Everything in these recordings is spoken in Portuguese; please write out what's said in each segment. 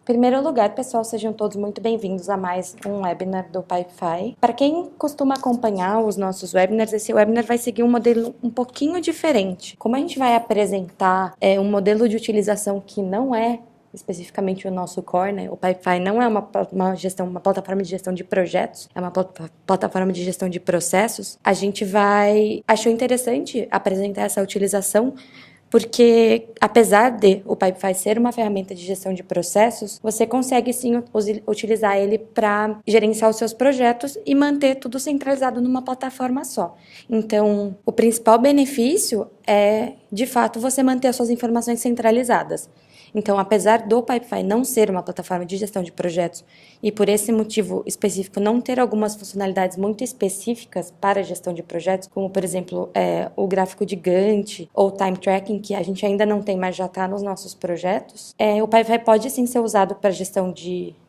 Em primeiro lugar, pessoal, sejam todos muito bem-vindos a mais um webinar do Pipefy. Para quem costuma acompanhar os nossos webinars, esse webinar vai seguir um modelo um pouquinho diferente. Como a gente vai apresentar um modelo de utilização que não é especificamente o nosso core, né? O Pipefy não é uma plataforma de gestão de projetos, é uma plataforma de gestão de processos. A gente achou interessante apresentar essa utilização porque, apesar de o Pipefy ser uma ferramenta de gestão de processos, você consegue sim utilizar ele para gerenciar os seus projetos e manter tudo centralizado numa plataforma só. Então, o principal benefício é, de fato, você manter as suas informações centralizadas. Então, apesar do Pipefy não ser uma plataforma de gestão de projetos e por esse motivo específico não ter algumas funcionalidades muito específicas para a gestão de projetos, como por exemplo o gráfico de Gantt ou time tracking, que a gente ainda não tem, mas já está nos nossos projetos, o Pipefy pode sim ser usado para a gestão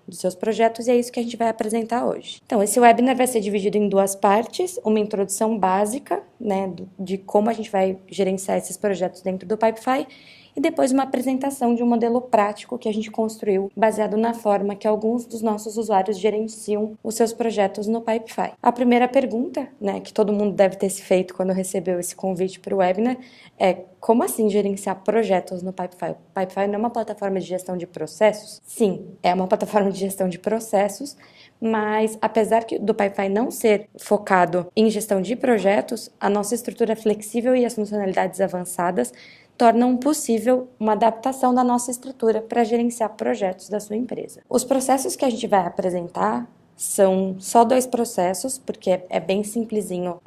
dos seus projetos e é isso que a gente vai apresentar hoje. Então, esse webinar vai ser dividido em duas partes, uma introdução básica, né, de como a gente vai gerenciar esses projetos dentro do Pipefy e depois uma apresentação de um modelo prático que a gente construiu baseado na forma que alguns dos nossos usuários gerenciam os seus projetos no Pipefy. A primeira pergunta, né, que todo mundo deve ter se feito quando recebeu esse convite para o webinar é: como assim gerenciar projetos no Pipefy? O Pipefy não é uma plataforma de gestão de processos? Sim, é uma plataforma de gestão de processos, mas apesar do Pipefy não ser focado em gestão de projetos, a nossa estrutura é flexível e as funcionalidades avançadas tornam possível uma adaptação da nossa estrutura para gerenciar projetos da sua empresa. Os processos que a gente vai apresentar são só 2 processos, porque é bem simplesinho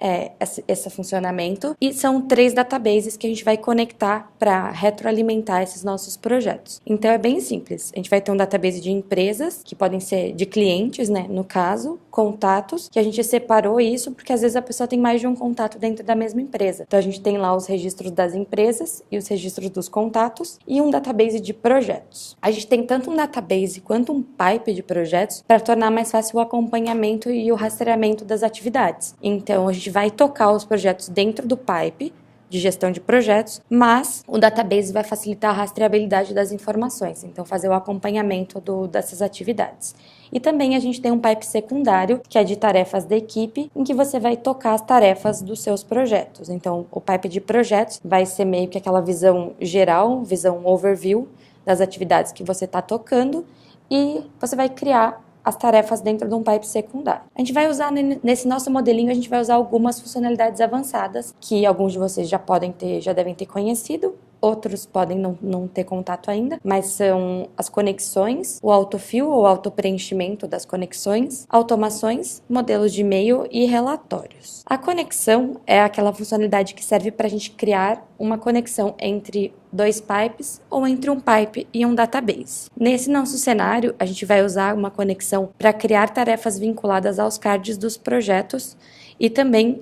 esse funcionamento, e são 3 databases que a gente vai conectar para retroalimentar esses nossos projetos. Então é bem simples, a gente vai ter um database de empresas, que podem ser de clientes, né, no caso, contatos, que a gente separou isso porque às vezes a pessoa tem mais de um contato dentro da mesma empresa. Então a gente tem lá os registros das empresas e os registros dos contatos e um database de projetos. A gente tem tanto um database quanto um pipe de projetos para tornar mais fácil o acompanhamento e o rastreamento das atividades. Então, a gente vai tocar os projetos dentro do pipe de gestão de projetos, mas o database vai facilitar a rastreabilidade das informações, então fazer o acompanhamento dessas atividades. E também a gente tem um pipe secundário, que é de tarefas da equipe, em que você vai tocar as tarefas dos seus projetos. Então, o pipe de projetos vai ser meio que aquela visão geral, visão overview das atividades que você está tocando, e você vai criar as tarefas dentro de um pipe secundário. A gente vai usar, nesse nosso modelinho, a gente vai usar algumas funcionalidades avançadas que alguns de vocês já devem ter conhecido, outros podem não ter contato ainda, mas são as conexões, o autofill ou autopreenchimento das conexões, automações, modelos de e-mail e relatórios. A conexão é aquela funcionalidade que serve para a gente criar uma conexão entre 2 pipes ou entre um pipe e um database. Nesse nosso cenário, a gente vai usar uma conexão para criar tarefas vinculadas aos cards dos projetos e também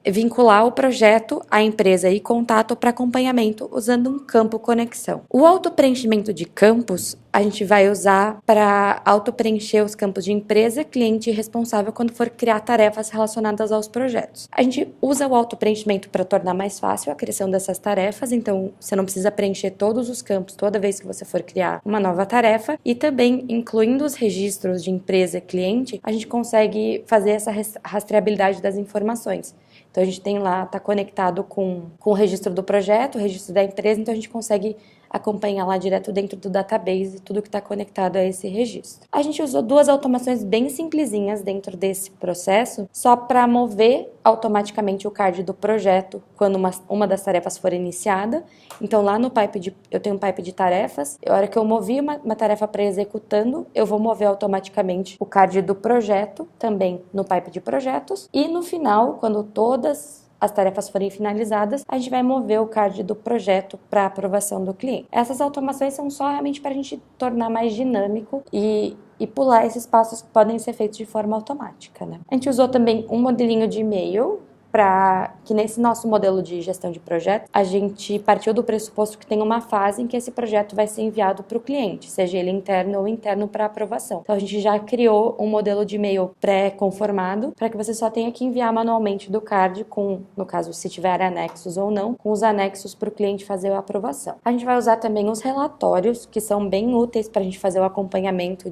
vincular o projeto à empresa e contato para acompanhamento usando um campo conexão. O autopreenchimento de campos a gente vai usar para autopreencher os campos de empresa, cliente e responsável quando for criar tarefas relacionadas aos projetos. A gente usa o autopreenchimento para tornar mais fácil a criação dessas tarefas, então você não precisa preencher todos os campos toda vez que você for criar uma nova tarefa, e também incluindo os registros de empresa e cliente, a gente consegue fazer essa rastreabilidade das informações. Então a gente tem lá, está conectado com o registro do projeto, o registro da empresa, então a gente consegue acompanhar lá direto dentro do database tudo que está conectado a esse registro. A gente usou 2 automações bem simplesinhas dentro desse processo, só para mover automaticamente o card do projeto quando uma das tarefas for iniciada. Então lá no pipe eu tenho um pipe de tarefas, a hora que eu movi uma tarefa para executando, eu vou mover automaticamente o card do projeto também no pipe de projetos, e no final, quando todas as tarefas forem finalizadas, a gente vai mover o card do projeto para aprovação do cliente. Essas automações são só realmente para a gente tornar mais dinâmico e pular esses passos que podem ser feitos de forma automática, né? A gente usou também um modelinho de e-mail para que nesse nosso modelo de gestão de projeto, a gente partiu do pressuposto que tem uma fase em que esse projeto vai ser enviado para o cliente, seja ele interno ou interno para aprovação. Então a gente já criou um modelo de e-mail pré-conformado para que você só tenha que enviar manualmente do card com, no caso, se tiver anexos ou não, com os anexos para o cliente fazer a aprovação. A gente vai usar também os relatórios, que são bem úteis para a gente fazer o acompanhamento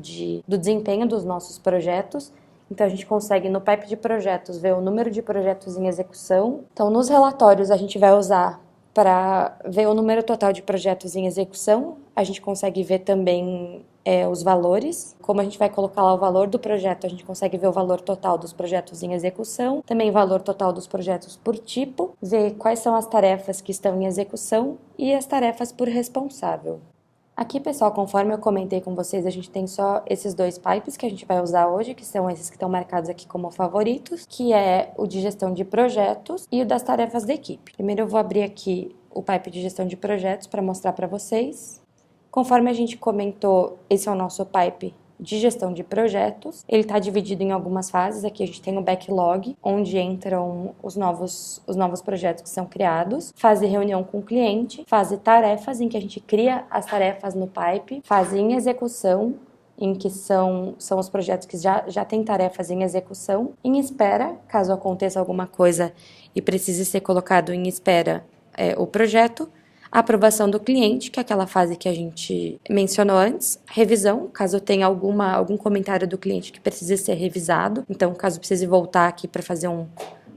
do desempenho dos nossos projetos. Então, a gente consegue, no pipe de projetos, ver o número de projetos em execução. Então, nos relatórios, a gente vai usar para ver o número total de projetos em execução. A gente consegue ver também os valores. Como a gente vai colocar lá o valor do projeto, a gente consegue ver o valor total dos projetos em execução. Também o valor total dos projetos por tipo. Ver quais são as tarefas que estão em execução e as tarefas por responsável. Aqui, pessoal, conforme eu comentei com vocês, a gente tem só esses dois pipes que a gente vai usar hoje, que são esses que estão marcados aqui como favoritos, que é o de gestão de projetos e o das tarefas da equipe. Primeiro eu vou abrir aqui o pipe de gestão de projetos para mostrar para vocês. Conforme a gente comentou, esse é o nosso pipe de gestão de projetos. Ele está dividido em algumas fases. Aqui a gente tem o backlog, onde entram os novos projetos que são criados, fase reunião com o cliente, fase tarefas, em que a gente cria as tarefas no pipe, fase em execução, em que são os projetos que já têm tarefas em execução, em espera, caso aconteça alguma coisa e precise ser colocado em espera o projeto, a aprovação do cliente, que é aquela fase que a gente mencionou antes, revisão, caso tenha algum comentário do cliente que precise ser revisado, então caso precise voltar aqui para fazer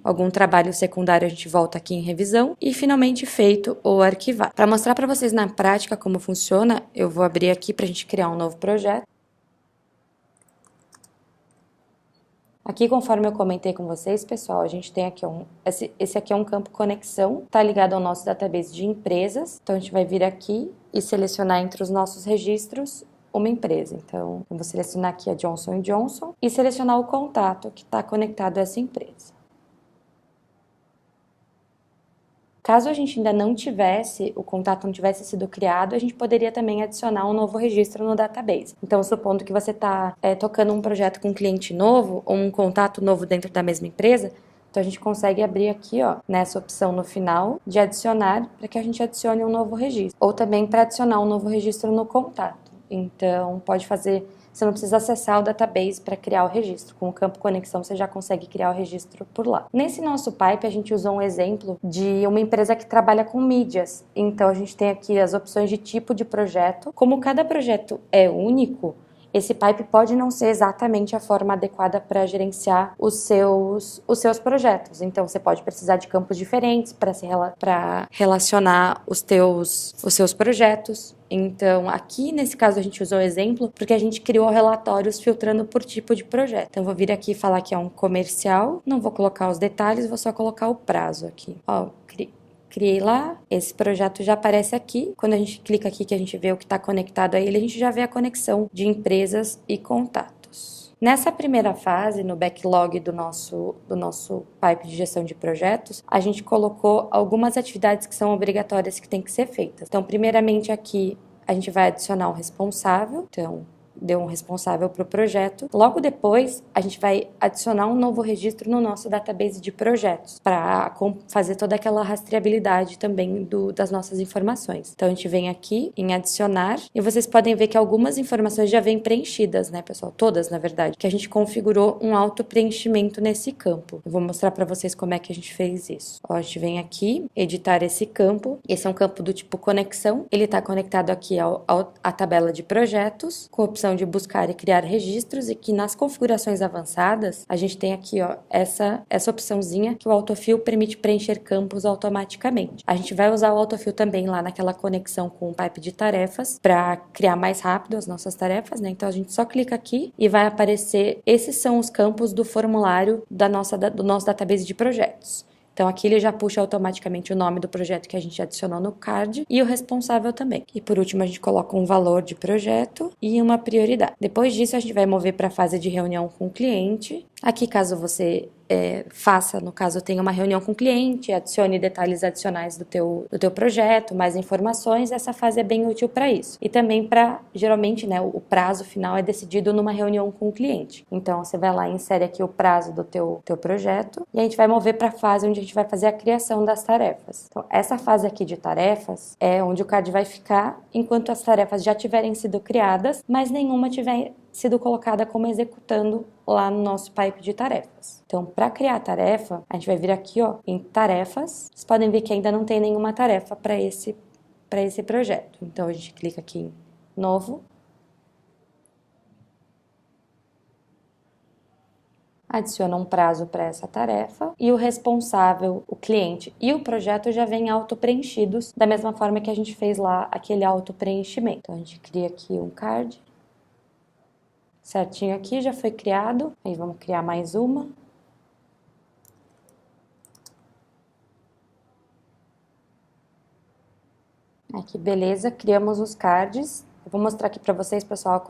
algum trabalho secundário, a gente volta aqui em revisão, e finalmente feito ou arquivado. Para mostrar para vocês na prática como funciona, eu vou abrir aqui para a gente criar um novo projeto. Aqui, conforme eu comentei com vocês, pessoal, a gente tem aqui esse aqui é um campo conexão, tá ligado ao nosso database de empresas. Então, a gente vai vir aqui e selecionar entre os nossos registros uma empresa. Então, eu vou selecionar aqui a Johnson & Johnson e selecionar o contato que está conectado a essa empresa. Caso a gente ainda não tivesse, o contato não tivesse sido criado, a gente poderia também adicionar um novo registro no database. Então, supondo que você está tocando um projeto com um cliente novo ou um contato novo dentro da mesma empresa, então a gente consegue abrir aqui, ó, nessa opção no final de adicionar, para que a gente adicione um novo registro. Ou também para adicionar um novo registro no contato. Então, pode fazer... Você não precisa acessar o database para criar o registro. Com o campo conexão, você já consegue criar o registro por lá. Nesse nosso pipe, a gente usou um exemplo de uma empresa que trabalha com mídias. Então, a gente tem aqui as opções de tipo de projeto. Como cada projeto é único, esse pipe pode não ser exatamente a forma adequada para gerenciar os seus projetos. Então, você pode precisar de campos diferentes para relacionar os seus projetos. Então, aqui nesse caso a gente usou o exemplo porque a gente criou relatórios filtrando por tipo de projeto. Então, vou vir aqui e falar que é um comercial, não vou colocar os detalhes, vou só colocar o prazo aqui. Ó, criei lá, esse projeto já aparece aqui. Quando a gente clica aqui que a gente vê o que está conectado a ele, a gente já vê a conexão de empresas e contatos. Nessa primeira fase, no backlog do nosso pipe de gestão de projetos, a gente colocou algumas atividades que são obrigatórias que têm que ser feitas. Então, primeiramente aqui, a gente vai adicionar um responsável. Então, deu um responsável para o projeto. Logo depois, a gente vai adicionar um novo registro no nosso database de projetos, para fazer toda aquela rastreabilidade também das nossas informações. Então, a gente vem aqui em adicionar, e vocês podem ver que algumas informações já vêm preenchidas, né, pessoal? Todas, na verdade, que a gente configurou um auto-preenchimento nesse campo. Eu vou mostrar para vocês como é que a gente fez isso. Ó, a gente vem aqui, editar esse campo. Esse é um campo do tipo conexão. Ele está conectado aqui à tabela de projetos, com a opção de buscar e criar registros, e que nas configurações avançadas a gente tem aqui, ó, essa opçãozinha que o autofill permite preencher campos automaticamente. A gente vai usar o autofill também lá naquela conexão com o pipe de tarefas para criar mais rápido as nossas tarefas, né? Então a gente só clica aqui e vai aparecer, esses são os campos do formulário do nosso database de projetos. Então, aqui ele já puxa automaticamente o nome do projeto que a gente adicionou no card e o responsável também. E por último, a gente coloca um valor de projeto e uma prioridade. Depois disso, a gente vai mover para a fase de reunião com o cliente. Aqui, caso você faça, no caso, tenha uma reunião com o cliente, adicione detalhes adicionais do teu projeto, mais informações, essa fase é bem útil para isso. E também geralmente, né, o prazo final é decidido numa reunião com o cliente. Então, você vai lá e insere aqui o prazo do teu projeto e a gente vai mover para a fase onde a gente vai fazer a criação das tarefas. Então, essa fase aqui de tarefas é onde o card vai ficar enquanto as tarefas já tiverem sido criadas, mas nenhuma tiver sido colocada como executando lá no nosso pipe de tarefas. Então, para criar a tarefa, a gente vai vir aqui, ó, em tarefas. Vocês podem ver que ainda não tem nenhuma tarefa para esse projeto. Então, a gente clica aqui em novo. Adiciona um prazo para essa tarefa e o responsável, o cliente e o projeto já vêm auto-preenchidos da mesma forma que a gente fez lá aquele auto-preenchimento. Então, a gente cria aqui um card. Certinho aqui, já foi criado. Aí vamos criar mais uma. Aqui, beleza, criamos os cards. Eu vou mostrar aqui para vocês, pessoal,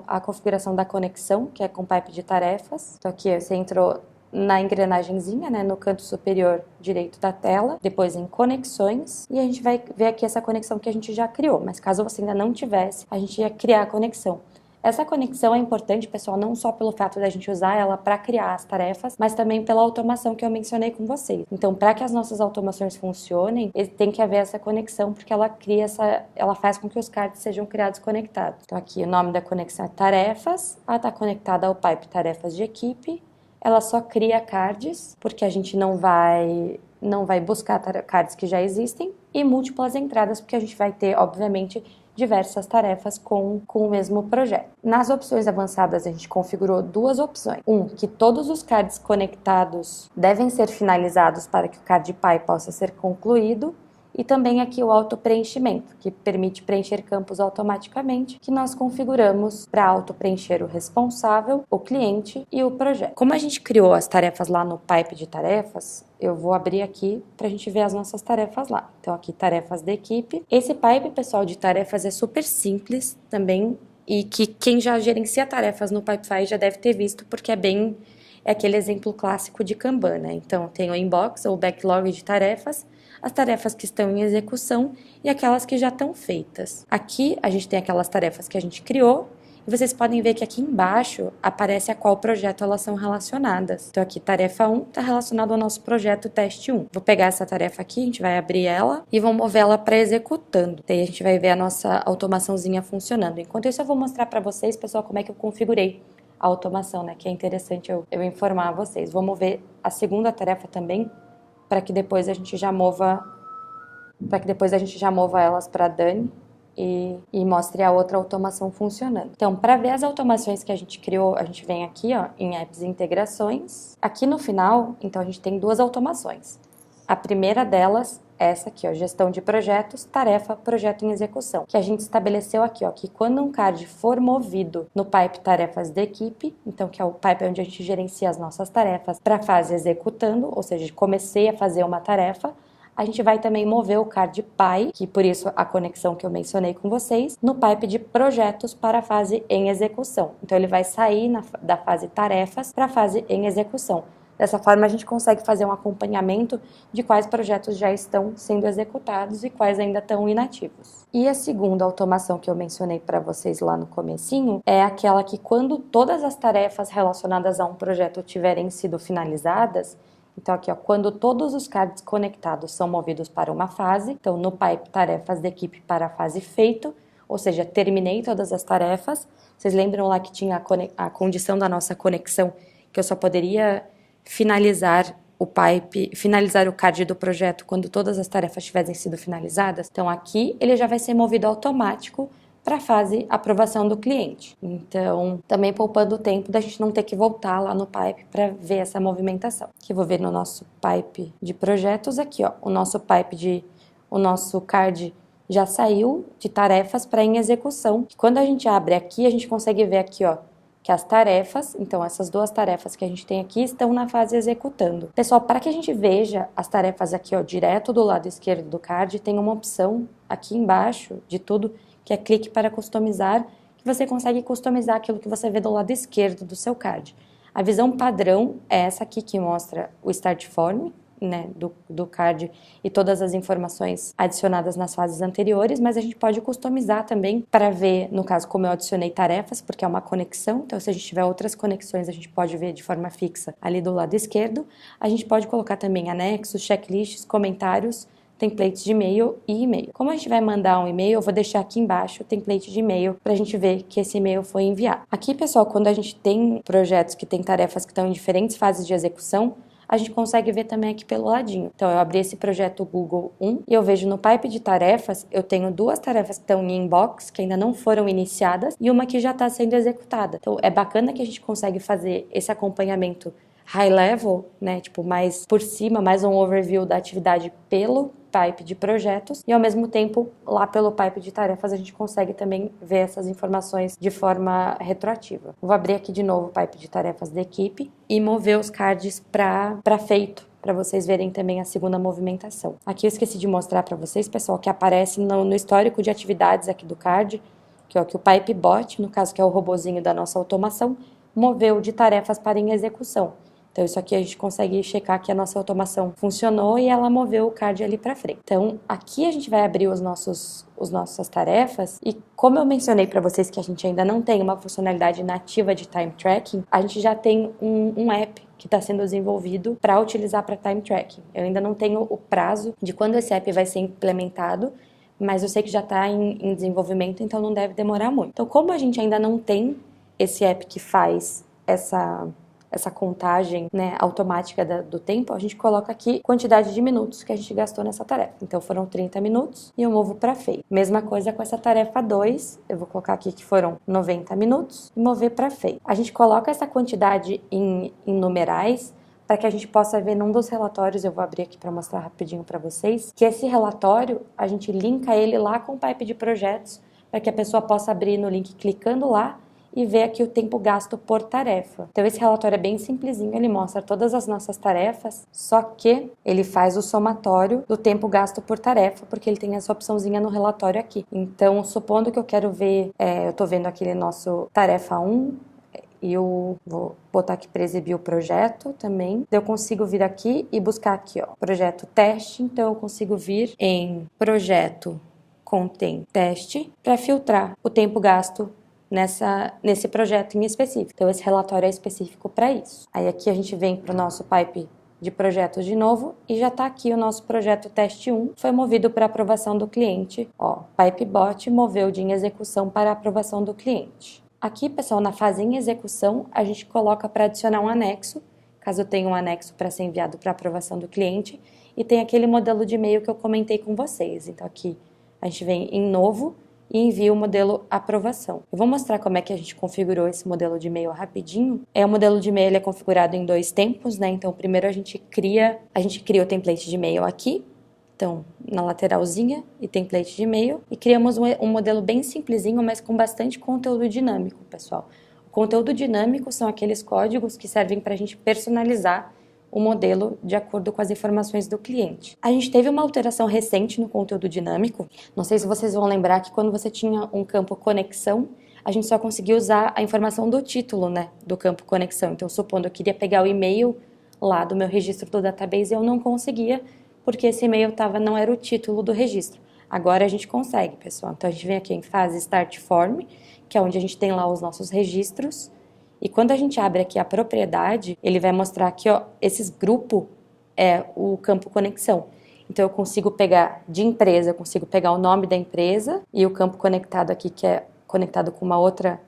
a configuração da conexão, que é com pipe de tarefas. Então aqui, você entrou na engrenagemzinha, né, no canto superior direito da tela, depois em conexões, e a gente vai ver aqui essa conexão que a gente já criou, mas caso você ainda não tivesse, a gente ia criar a conexão. Essa conexão é importante, pessoal, não só pelo fato da gente usar ela para criar as tarefas, mas também pela automação que eu mencionei com vocês. Então, para que as nossas automações funcionem, tem que haver essa conexão, porque ela faz com que os cards sejam criados conectados. Então, aqui o nome da conexão é tarefas, ela está conectada ao pipe tarefas de equipe, ela só cria cards, porque a gente não vai buscar cards que já existem, e múltiplas entradas, porque a gente vai ter, obviamente, diversas tarefas com o mesmo projeto. Nas opções avançadas, a gente configurou duas opções. Que todos os cards conectados devem ser finalizados para que o card PI possa ser concluído. E também aqui o auto-preenchimento, que permite preencher campos automaticamente, que nós configuramos para auto-preencher o responsável, o cliente e o projeto. Como a gente criou as tarefas lá no pipe de tarefas, eu vou abrir aqui para a gente ver as nossas tarefas lá. Então aqui, tarefas da equipe. Esse pipe, pessoal, de tarefas é super simples também, e que quem já gerencia tarefas no Pipefy já deve ter visto, porque é aquele exemplo clássico de Kanban, né? Então tem o inbox ou backlog de tarefas, as tarefas que estão em execução e aquelas que já estão feitas. Aqui a gente tem aquelas tarefas que a gente criou e vocês podem ver que aqui embaixo aparece a qual projeto elas são relacionadas. Então aqui, tarefa 1 está relacionada ao nosso projeto teste 1. Vou pegar essa tarefa aqui, a gente vai abrir ela e vamos mover ela para executando. Daí a gente vai ver a nossa automaçãozinha funcionando. Enquanto isso eu vou mostrar para vocês, pessoal, como é que eu configurei a automação, né? Que é interessante eu informar a vocês. Vou mover a segunda tarefa também, para que depois a gente já mova elas para a Dani e mostre a outra automação funcionando. Então, para ver as automações que a gente criou, a gente vem aqui, ó, em apps e integrações. Aqui no final, então a gente tem duas automações. A primeira delas é essa aqui, ó, gestão de projetos, tarefa, projeto em execução, que a gente estabeleceu aqui, ó, que quando um card for movido no pipe tarefas da equipe, então que é o pipe onde a gente gerencia as nossas tarefas, para a fase executando, ou seja, comecei a fazer uma tarefa, a gente vai também mover o card PI, que por isso a conexão que eu mencionei com vocês, no pipe de projetos para a fase em execução. Então ele vai sair da fase tarefas para a fase em execução. Dessa forma, a gente consegue fazer um acompanhamento de quais projetos já estão sendo executados e quais ainda estão inativos. E a segunda automação que eu mencionei para vocês lá no comecinho é aquela que quando todas as tarefas relacionadas a um projeto tiverem sido finalizadas, então aqui, ó, quando todos os cards conectados são movidos para uma fase, então no pipe tarefas da equipe para a fase feito, ou seja, terminei todas as tarefas. Vocês lembram lá que tinha a condição da nossa conexão, que eu só poderia finalizar o card do projeto quando todas as tarefas tivessem sido finalizadas. Então aqui ele já vai ser movido automático para a fase aprovação do cliente. Então, também poupando o tempo da gente não ter que voltar lá no pipe para ver essa movimentação. Aqui eu vou ver no nosso pipe de projetos aqui, ó, o nosso card já saiu de tarefas para em execução. Quando a gente abre aqui, a gente consegue ver aqui, ó, que as tarefas, então essas duas tarefas que a gente tem aqui estão na fase executando. Pessoal, para que a gente veja as tarefas aqui, ó, direto do lado esquerdo do card, tem uma opção aqui embaixo de tudo, que é clique para customizar, que você consegue customizar aquilo que você vê do lado esquerdo do seu card. A visão padrão é essa aqui que mostra o Start Form, né, do card e todas as informações adicionadas nas fases anteriores, mas a gente pode customizar também para ver, no caso, como eu adicionei tarefas, porque é uma conexão, então se a gente tiver outras conexões, a gente pode ver de forma fixa ali do lado esquerdo. A gente pode colocar também anexos, checklists, comentários, templates de e-mail e e-mail. Como a gente vai mandar um e-mail, eu vou deixar aqui embaixo o template de e-mail para a gente ver que esse e-mail foi enviado. Aqui, pessoal, quando a gente tem projetos que têm tarefas que estão em diferentes fases de execução, a gente consegue ver também aqui pelo ladinho. Então, eu abri esse projeto Google 1 e eu vejo no pipe de tarefas, eu tenho 2 tarefas que estão em inbox, que ainda não foram iniciadas, e uma que já está sendo executada. Então, é bacana que a gente consegue fazer esse acompanhamento high level, né, tipo mais por cima, mais um overview da atividade pelo pipe de projetos e ao mesmo tempo lá pelo pipe de tarefas a gente consegue também ver essas informações de forma retroativa. Vou abrir aqui de novo o pipe de tarefas da equipe e mover os cards para feito, para vocês verem também a segunda movimentação. Aqui eu esqueci de mostrar para vocês, pessoal, que aparece no histórico de atividades aqui do card, que o pipe bot, no caso que é o robozinho da nossa automação, moveu de tarefas para em execução. Então, isso aqui a gente consegue checar que a nossa automação funcionou e ela moveu o card ali para frente. Então, aqui a gente vai abrir as nossas tarefas e como eu mencionei para vocês que a gente ainda não tem uma funcionalidade nativa de time tracking, a gente já tem um app que está sendo desenvolvido para utilizar para time tracking. Eu ainda não tenho o prazo de quando esse app vai ser implementado, mas eu sei que já está em desenvolvimento, então não deve demorar muito. Então, como a gente ainda não tem esse app que faz essa contagem, né, automática do tempo, a gente coloca aqui quantidade de minutos que a gente gastou nessa tarefa. Então foram 30 minutos e eu movo para feito. Mesma coisa com essa tarefa 2, eu vou colocar aqui que foram 90 minutos e mover para feito. A gente coloca essa quantidade em numerais para que a gente possa ver num dos relatórios, eu vou abrir aqui para mostrar rapidinho para vocês, que esse relatório, a gente linka ele lá com o pipe de projetos, para que a pessoa possa abrir no link clicando lá e ver aqui o tempo gasto por tarefa. Então esse relatório é bem simplesinho, ele mostra todas as nossas tarefas, só que ele faz o somatório do tempo gasto por tarefa, porque ele tem essa opçãozinha no relatório aqui. Então, supondo que eu quero ver, eu tô vendo aquele nosso tarefa 1, e eu vou botar aqui para exibir o projeto também. Eu consigo vir aqui e buscar aqui, ó, projeto teste, então eu consigo vir em projeto contém teste para filtrar o tempo gasto nesse projeto em específico. Então, esse relatório é específico para isso. Aí aqui a gente vem para o nosso pipe de projetos de novo e já está aqui o nosso projeto teste 1, foi movido para aprovação do cliente. Ó, PipeBot moveu de em execução para aprovação do cliente. Aqui, pessoal, na fase em execução, a gente coloca para adicionar um anexo, caso eu tenha um anexo para ser enviado para aprovação do cliente, e tem aquele modelo de e-mail que eu comentei com vocês. Então, aqui a gente vem em novo e envia o modelo aprovação. Eu vou mostrar como é que a gente configurou esse modelo de e-mail rapidinho. O modelo de e-mail é configurado em 2 tempos, né? Então, primeiro a gente cria o template de e-mail aqui, então, na lateralzinha, e template de e-mail, e criamos um modelo bem simplesinho, mas com bastante conteúdo dinâmico, pessoal. O conteúdo dinâmico são aqueles códigos que servem para a gente personalizar o modelo de acordo com as informações do cliente. A gente teve uma alteração recente no conteúdo dinâmico. Não sei se vocês vão lembrar que quando você tinha um campo conexão, a gente só conseguia usar a informação do título, né, do campo conexão. Então, supondo eu queria pegar o e-mail lá do meu registro do database, eu não conseguia, porque esse e-mail não era o título do registro. Agora a gente consegue, pessoal. Então, a gente vem aqui em fase Start Form, que é onde a gente tem lá os nossos registros. E quando a gente abre aqui a propriedade, ele vai mostrar aqui, ó, esses grupos é o campo conexão. Então, eu consigo pegar de empresa, eu consigo pegar o nome da empresa e o campo conectado aqui, que é conectado com uma outra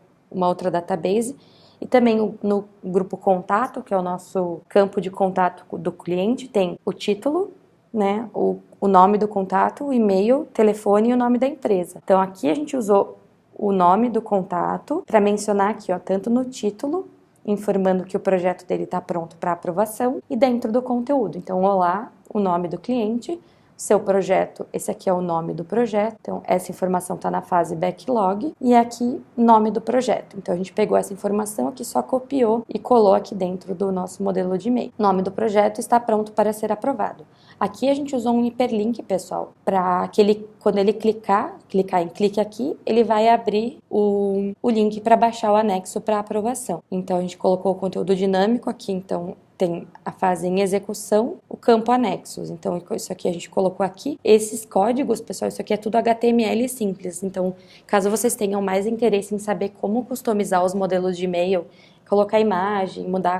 database. E também no grupo contato, que é o nosso campo de contato do cliente, tem o título, né, o nome do contato, o e-mail, telefone e o nome da empresa. Então, aqui a gente usou o nome do contato para mencionar aqui, ó, tanto no título, informando que o projeto dele está pronto para aprovação, e dentro do conteúdo. Então, olá, o nome do cliente, seu projeto, esse aqui é o nome do projeto, então essa informação está na fase backlog, e aqui nome do projeto. Então a gente pegou essa informação aqui, só copiou e colou aqui dentro do nosso modelo de e-mail. Nome do projeto está pronto para ser aprovado. Aqui a gente usou um hiperlink, pessoal, para que ele, quando ele clicar em clique aqui, ele vai abrir o link para baixar o anexo para aprovação. Então a gente colocou o conteúdo dinâmico aqui, então tem a fase em execução, o campo anexos. Então, isso aqui a gente colocou aqui. Esses códigos, pessoal, isso aqui é tudo HTML simples. Então, caso vocês tenham mais interesse em saber como customizar os modelos de e-mail, colocar imagem, mudar a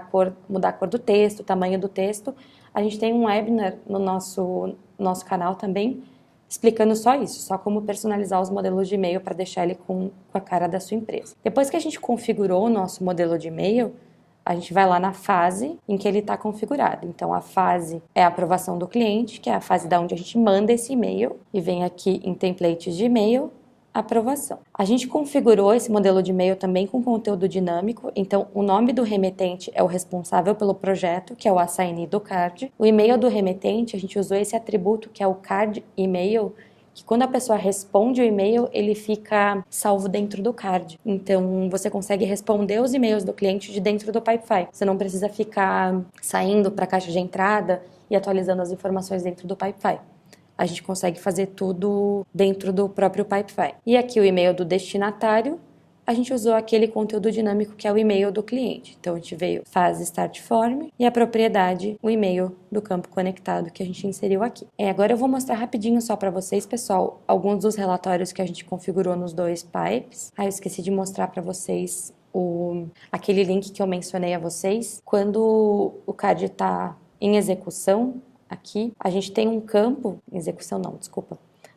cor do texto, o tamanho do texto, a gente tem um webinar no nosso canal também, explicando só isso, só como personalizar os modelos de e-mail para deixar ele com a cara da sua empresa. Depois que a gente configurou o nosso modelo de e-mail, a gente vai lá na fase em que ele está configurado. Então, a fase é a aprovação do cliente, que é a fase da onde a gente manda esse e-mail, e vem aqui em templates de e-mail, aprovação. A gente configurou esse modelo de e-mail também com conteúdo dinâmico, então o nome do remetente é o responsável pelo projeto, que é o assignee do card. O e-mail do remetente, a gente usou esse atributo que é o card e-mail, que quando a pessoa responde o e-mail, ele fica salvo dentro do card. Então, você consegue responder os e-mails do cliente de dentro do Pipefy. Você não precisa ficar saindo para a caixa de entrada e atualizando as informações dentro do Pipefy. A gente consegue fazer tudo dentro do próprio Pipefy. E aqui o e-mail do destinatário, a gente usou aquele conteúdo dinâmico que é o e-mail do cliente. Então, a gente veio fase start form e a propriedade, o e-mail do campo conectado que a gente inseriu aqui. Agora eu vou mostrar rapidinho só para vocês, pessoal, alguns dos relatórios que a gente configurou nos dois pipes. Eu esqueci de mostrar para vocês aquele link que eu mencionei a vocês. Quando o card está em execução, aqui, a gente tem um campo,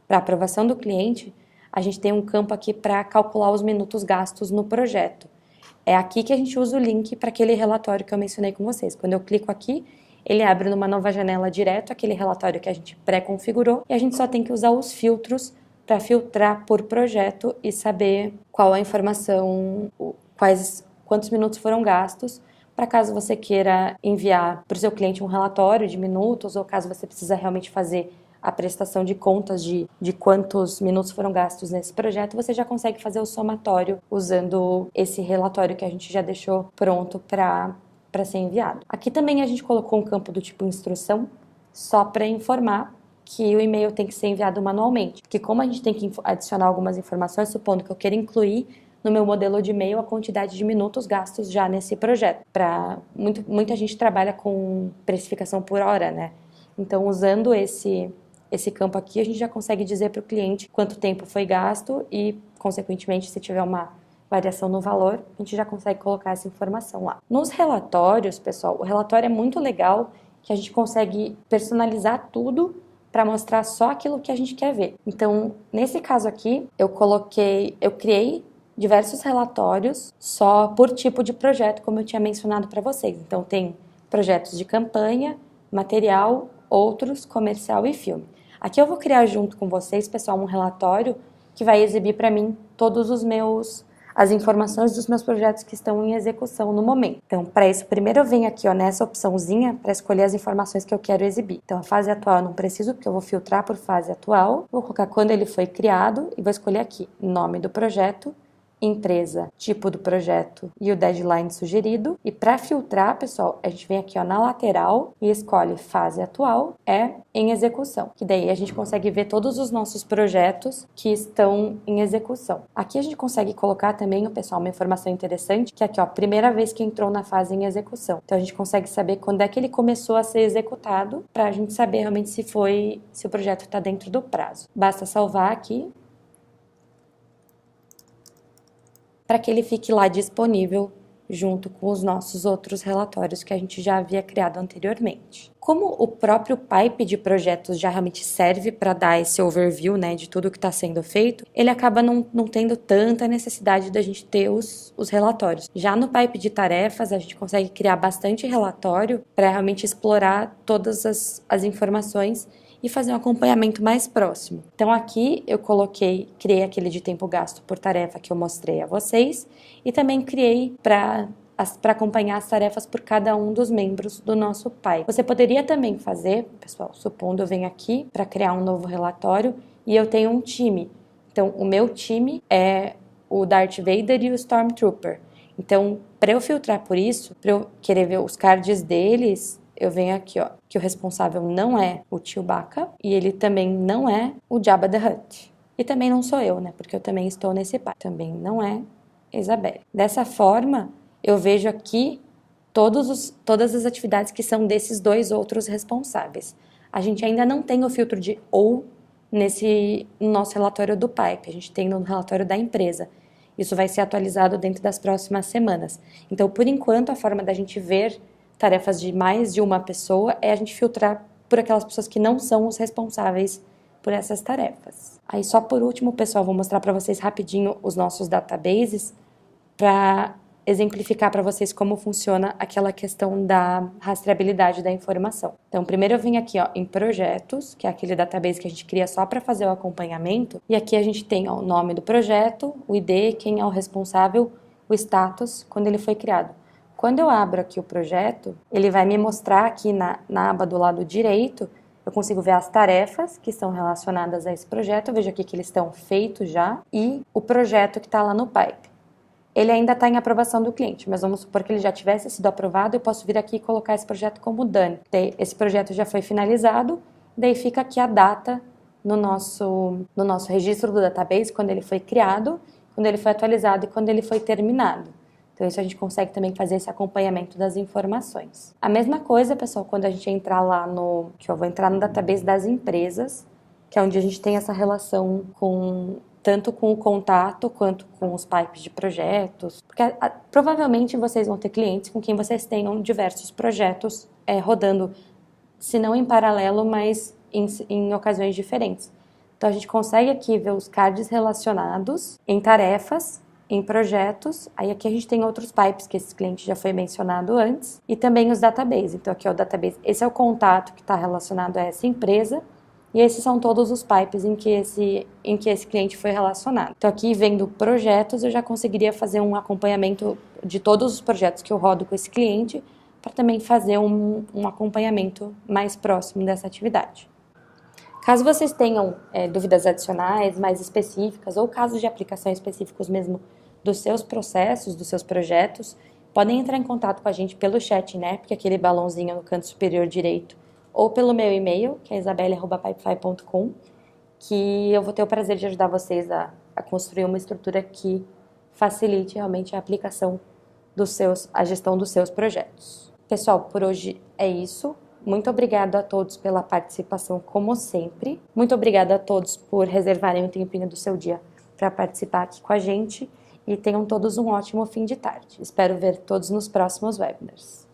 para aprovação do cliente, a gente tem um campo aqui para calcular os minutos gastos no projeto. É aqui que a gente usa o link para aquele relatório que eu mencionei com vocês. Quando eu clico aqui, ele abre numa nova janela direto aquele relatório que a gente pré-configurou e a gente só tem que usar os filtros para filtrar por projeto e saber qual a informação, quantos minutos foram gastos, para caso você queira enviar para o seu cliente um relatório de minutos ou caso você precisa realmente fazer a prestação de contas de quantos minutos foram gastos nesse projeto, você já consegue fazer o somatório usando esse relatório que a gente já deixou pronto para ser enviado. Aqui também a gente colocou um campo do tipo instrução, só para informar que o e-mail tem que ser enviado manualmente, porque como a gente tem que adicionar algumas informações, supondo que eu queira incluir no meu modelo de e-mail a quantidade de minutos gastos já nesse projeto. Muita gente trabalha com precificação por hora, né? Então, usando esse campo aqui, a gente já consegue dizer para o cliente quanto tempo foi gasto e, consequentemente, se tiver uma variação no valor, a gente já consegue colocar essa informação lá. Nos relatórios, pessoal, o relatório é muito legal que a gente consegue personalizar tudo para mostrar só aquilo que a gente quer ver. Então, nesse caso aqui, eu criei diversos relatórios só por tipo de projeto, como eu tinha mencionado para vocês. Então, tem projetos de campanha, material, outros, comercial e filme. Aqui eu vou criar junto com vocês, pessoal, um relatório que vai exibir para mim todos as informações dos meus projetos que estão em execução no momento. Então, para isso, primeiro eu venho aqui nessa opçãozinha para escolher as informações que eu quero exibir. Então, a fase atual eu não preciso, porque eu vou filtrar por fase atual. Vou colocar quando ele foi criado e vou escolher aqui nome do projeto, empresa, tipo do projeto e o deadline sugerido. E para filtrar, pessoal, a gente vem aqui na lateral e escolhe fase atual, em execução. Que daí a gente consegue ver todos os nossos projetos que estão em execução. Aqui a gente consegue colocar também, pessoal, uma informação interessante, que é aqui, primeira vez que entrou na fase em execução. Então a gente consegue saber quando é que ele começou a ser executado, para a gente saber realmente se o projeto está dentro do prazo. Basta salvar aqui, para que ele fique lá disponível junto com os nossos outros relatórios que a gente já havia criado anteriormente. Como o próprio pipe de projetos já realmente serve para dar esse overview, né, de tudo que está sendo feito, ele acaba não tendo tanta necessidade da gente ter os relatórios. Já no pipe de tarefas, a gente consegue criar bastante relatório para realmente explorar todas as informações e fazer um acompanhamento mais próximo. Então aqui eu criei aquele de tempo gasto por tarefa que eu mostrei a vocês e também criei para para acompanhar as tarefas por cada um dos membros do nosso Pipe. Você poderia também fazer, pessoal, supondo eu venho aqui para criar um novo relatório e eu tenho um time. Então, o meu time é o Darth Vader e o Stormtrooper. Então, para eu filtrar por isso, para eu querer ver os cards deles, eu venho aqui, ó, que o responsável não é o Chewbacca e ele também não é o Jabba the Hutt. E também não sou eu, né? Porque eu também estou nesse Pipe. Também não é Isabelle. Dessa forma, eu vejo aqui todas as atividades que são desses dois outros responsáveis. A gente ainda não tem o filtro de ou no nosso relatório do Pipe, a gente tem no relatório da empresa. Isso vai ser atualizado dentro das próximas semanas. Então, por enquanto, a forma da gente ver tarefas de mais de uma pessoa é a gente filtrar por aquelas pessoas que não são os responsáveis por essas tarefas. Aí, só por último, pessoal, vou mostrar para vocês rapidinho os nossos databases para exemplificar para vocês como funciona aquela questão da rastreabilidade da informação. Então, primeiro eu vim aqui, ó, em projetos, que é aquele database que a gente cria só para fazer o acompanhamento, e aqui a gente tem, ó, o nome do projeto, o ID, quem é o responsável, o status, quando ele foi criado. Quando eu abro aqui o projeto, ele vai me mostrar aqui na aba do lado direito, eu consigo ver as tarefas que estão relacionadas a esse projeto, eu vejo aqui que eles estão feitos já, e o projeto que está lá no Pipe. Ele ainda está em aprovação do cliente, mas vamos supor que ele já tivesse sido aprovado, eu posso vir aqui e colocar esse projeto como done. Esse projeto já foi finalizado, daí fica aqui a data no nosso registro do database, quando ele foi criado, quando ele foi atualizado e quando ele foi terminado. Então isso a gente consegue também fazer esse acompanhamento das informações. A mesma coisa, pessoal, quando a gente entrar lá que eu vou entrar no database das empresas, que é onde a gente tem essa relação tanto com o contato quanto com os pipes de projetos, porque provavelmente vocês vão ter clientes com quem vocês tenham diversos projetos rodando, se não em paralelo, mas em ocasiões diferentes. Então a gente consegue aqui ver os cards relacionados em tarefas, em projetos, aí aqui a gente tem outros pipes que esse cliente já foi mencionado antes, e também os databases. Então aqui é o database, esse é o contato que está relacionado a essa empresa, e esses são todos os pipes em que esse cliente foi relacionado. Então aqui vendo projetos, eu já conseguiria fazer um acompanhamento de todos os projetos que eu rodo com esse cliente, para também fazer um acompanhamento mais próximo dessa atividade. Caso vocês tenham dúvidas adicionais, mais específicas, ou casos de aplicação específicos mesmo dos seus processos, dos seus projetos, podem entrar em contato com a gente pelo chat, né? Porque aquele balãozinho no canto superior direito, ou pelo meu e-mail, que é isabelle@pipefy.com, que eu vou ter o prazer de ajudar vocês a construir uma estrutura que facilite realmente a aplicação a gestão dos seus projetos. Pessoal, por hoje é isso. Muito obrigada a todos pela participação, como sempre. Muito obrigada a todos por reservarem um tempinho do seu dia para participar aqui com a gente. E tenham todos um ótimo fim de tarde. Espero ver todos nos próximos webinars.